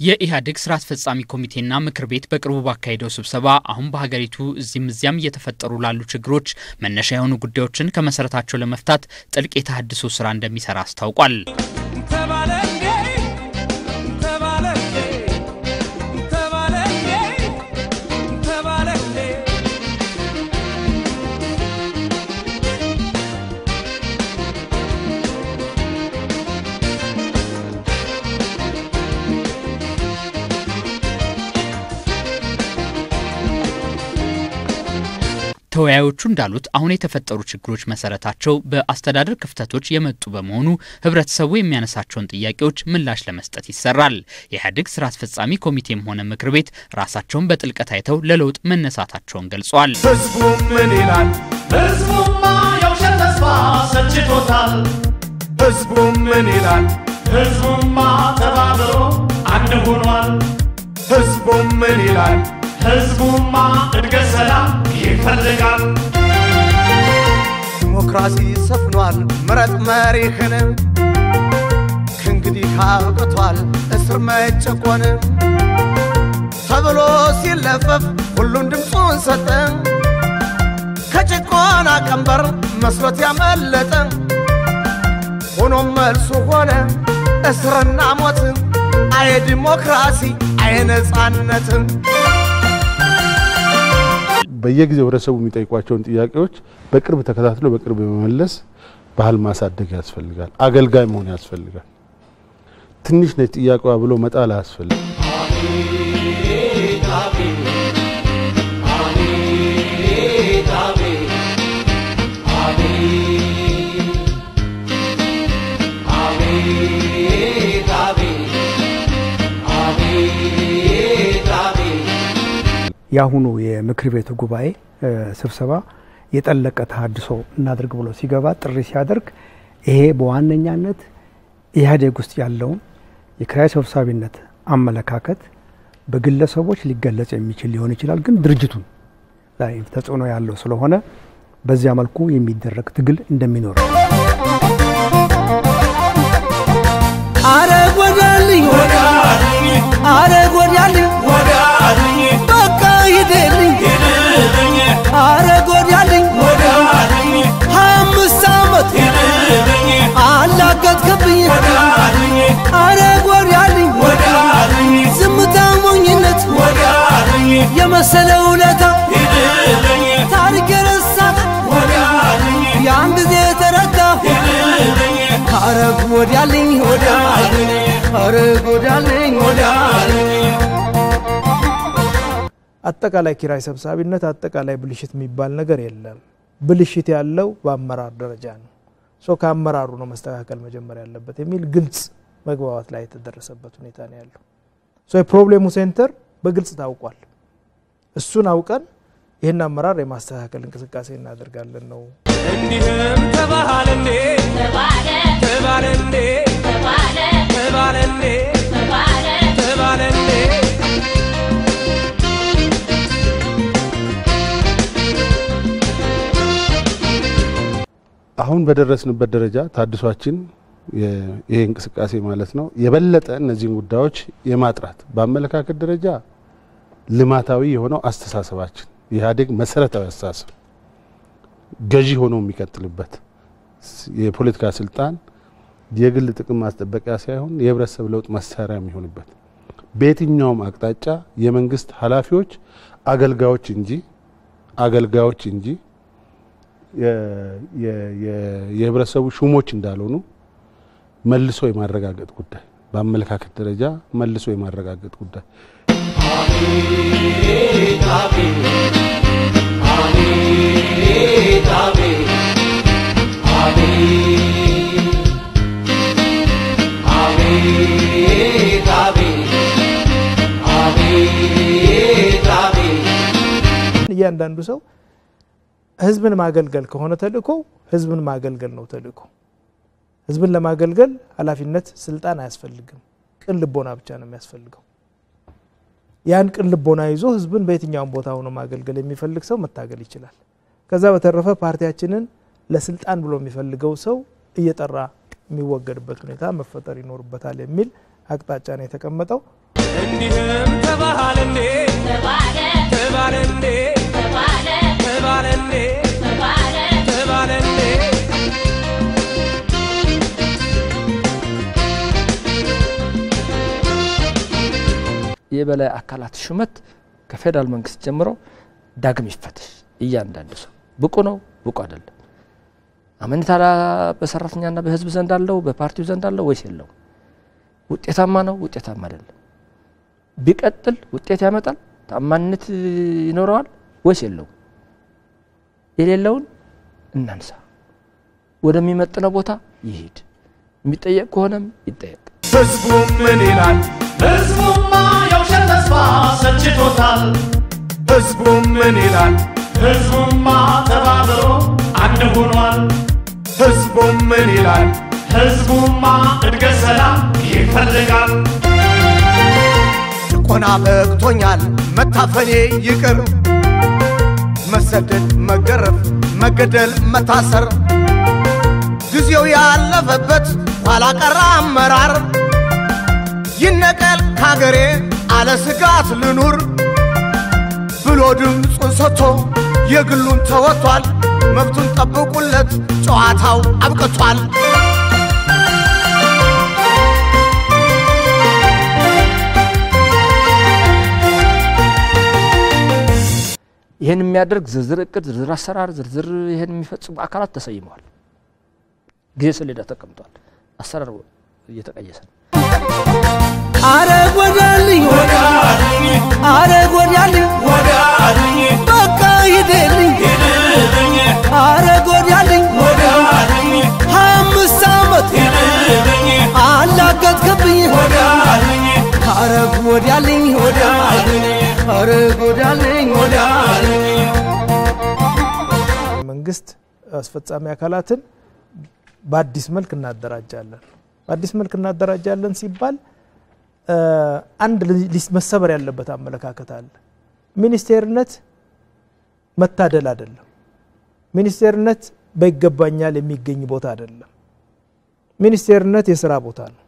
የኢህአዴግ ስራ አስፈጻሚ ኮሚቴና ምክር ቤት በቅርቡ ባካሄደው ስብሰባ አሁን በሀገሪቱ እዚህም እየተፈጠሩ ላሉ ችግሮች መነሻ የሆኑ ጉዳዮችን ከመሰረታቸው ለመፍታት ጥልቅ የተሐድሶ ስራ እንደሚሰራ አስታውቋል። ተወያዮቹ እንዳሉት አሁን የተፈጠሩ ችግሮች መሰረታቸው በአስተዳደር ክፍተቶች የመጡ በመሆኑ ህብረተሰቡ የሚያነሳቸውን ጥያቄዎች ምላሽ ለመስጠት ይሰራል። የኢህአዴግ ስራ አስፈጻሚ ኮሚቴም ሆነ ምክር ቤት ራሳቸውን በጥልቀት አይተው ለለውጥ መነሳታቸውን ገልጸዋል። ህዝቡ ምን ይላል? ህዝቡማ የውሸት ተስፋ ሰጭቶታል። ህዝቡ ምን ይላል? ህዝቡማ ተባብሮ አንድ ሆኗል። ህዝቡ ምን ይላል? ህዝቡማ እድገት ሰላም ይፈልጋል። ዲሞክራሲ ሰፍኗል ምረጥ መሪህን ከእንግዲህ አብቅቷል እስር መጨቆን ተብሎ ሲለፈፍ ሁሉን ድምፁን ሰጠ ከጭቆና ቀንበር መስሎት ያመለጠ ሆኖም መልሱ ሆነ እስርና ሞት አይ ዲሞክራሲ አይ ነጻነት በየጊዜው ህብረተሰቡ የሚጠይቋቸውን ጥያቄዎች በቅርብ ተከታትሎ በቅርብ በመመለስ ባህል ማሳደግ ያስፈልጋል። አገልጋይ መሆን ያስፈልጋል። ትንሽ ነው ጥያቄዋ ብሎ መጣል ያስፈልጋል። ያሁኑ የምክር ቤቱ ጉባኤ ስብሰባ የጠለቀ ተሐድሶ እናድርግ ብሎ ሲገባ ጥሪ ሲያደርግ ይሄ በዋነኛነት ኢህአዴግ ውስጥ ያለው የክራይ ሰብሳቢነት አመለካከት በግለሰቦች ሊገለጽ የሚችል ሊሆን ይችላል ግን ድርጅቱን ላይ ተጽዕኖ ያለው ስለሆነ በዚያ መልኩ የሚደረግ ትግል እንደሚኖር አረጎዳልኝ በቃ ይደልኝ አረጎዳልኝ 5 ዓመት አላገጥክብኝ አረጎዳልኝ ዝምታ ሞኝነት የመሰለው ውለታ ታሪክ ረሳት ያን ጊዜ ተረታ አረጎዳልኝ አረጎዳልኝ አጠቃላይ ኪራይ ሰብሳቢነት አጠቃላይ ብልሽት የሚባል ነገር የለም። ብልሽት ያለው በአመራር ደረጃ ነው። ከአመራሩ ነው መስተካከል መጀመሪያ ያለበት የሚል ግልጽ መግባባት ላይ ተደረሰበት ሁኔታ ነው ያለው። የፕሮብሌሙ ሴንተር በግልጽ ታውቋል። እሱን አውቀን ይሄን አመራር የማስተካከል እንቅስቃሴ እናደርጋለን ነው። እንዲህም ተባለንዴ አሁን በደረስንበት ደረጃ ታድሷችን ይሄ እንቅስቃሴ ማለት ነው የበለጠ እነዚህን ጉዳዮች የማጥራት በአመለካከት ደረጃ ልማታዊ የሆነው አስተሳሰባችን የኢህአዴግ መሰረታዊ አስተሳሰብ ገዢ ሆኖ የሚቀጥልበት የፖለቲካ ስልጣን የግል ጥቅም ማስጠበቂያ ሳይሆን የህብረተሰብ ለውጥ መሳሪያ የሚሆንበት በየትኛውም አቅጣጫ የመንግስት ኃላፊዎች አገልጋዮች እንጂ የህብረተሰቡ ሹሞች እንዳልሆኑ መልሶ የማረጋገጥ ጉዳይ በአመለካከት ደረጃ መልሶ የማረጋገጥ ጉዳይ እያንዳንዱ ሰው ህዝብን ማገልገል ከሆነ ተልእኮ ህዝብን ማገልገል ነው ተልእኮ። ህዝብን ለማገልገል ኃላፊነት ስልጣን አያስፈልግም። ቅን ልቦና ብቻ ነው የሚያስፈልገው። ያን ቅን ልቦና ይዞ ህዝብን በየትኛውም ቦታ ሆኖ ማገልገል የሚፈልግ ሰው መታገል ይችላል። ከዛ በተረፈ ፓርቲያችንን ለስልጣን ብሎ የሚፈልገው ሰው እየጠራ የሚወገድበት ሁኔታ መፈጠር ይኖርበታል የሚል አቅጣጫ ነው የተቀመጠው። እንዲህም ተባለ እንዴ ተባለ እንዴ ተባለ እንዴ ተባለ እንዴ የበላይ አካላት ሹመት ከፌደራል መንግስት ጀምሮ ዳግም ይፈተሽ እያንዳንዱ ሰው ብቁ ነው ብቁ አይደለም አመንታ በሰራተኛና በህዝብ ዘንድ አለው በፓርቲው ዘንድ አለው ወይስ የለው ውጤታማ ነው ውጤታማ አይደለም ቢቀጥል ውጤት ያመጣል ታማኝነት ይኖረዋል ወይስ የለው የሌለውን እናንሳ ወደሚመጥነው ቦታ ይሄድ የሚጠየቅ ከሆነም ይጠየቅ ህዝቡ ምን ይላል ህዝቡማ የውሸት ተስፋ ሰልችቶታል ህዝቡ ምን ይላል ህዝቡማ ተባብሮ አንድ ሆኗል ህዝቡ ምን ይላል ህዝቡማ እድገት ሰላም ይፈልጋል ጭቆና በቅቶኛል መታፈኔ ይቅር መሰደድ መገረፍ መገደል መታሰር ጊዜው ያለፈበት ኋላ ቀር አመራር ይነቀል ካገሬ አለ ስጋት ልኑር ብሎ ድምፁን ሰጥቶ የግሉን ተወጥቷል መብቱን ጠብቁለት ጨዋታው አብቅቷል ይሄን የሚያደርግ ዝርዝር እቅድ ዝርዝር አሰራር ዝርዝር ይሄን የሚፈጽሙ አካላት ተሰይመዋል ጊዜ ሰሌዳ ተቀምጧል አሰራር እየተቀየሰ ነው አረግ ወዳልኝ አረግ ወዳልኝ በቃ ሂደልኝ አረግ ወዳልኝ 25 ዓመት አላገጥክብኝ አረግ ወዳልኝ አረግ ወዳልኝ መንግስት አስፈጻሚ አካላትን በአዲስ መልክ እናደራጃለን ሲባል አንድ መሰበር ያለበት አመለካከት አለ ሚኒስቴርነት መታደል አይደለም ሚኒስቴርነት በይገባኛል የሚገኝ ቦታ አይደለም ሚኒስቴርነት የሥራ ቦታ ነው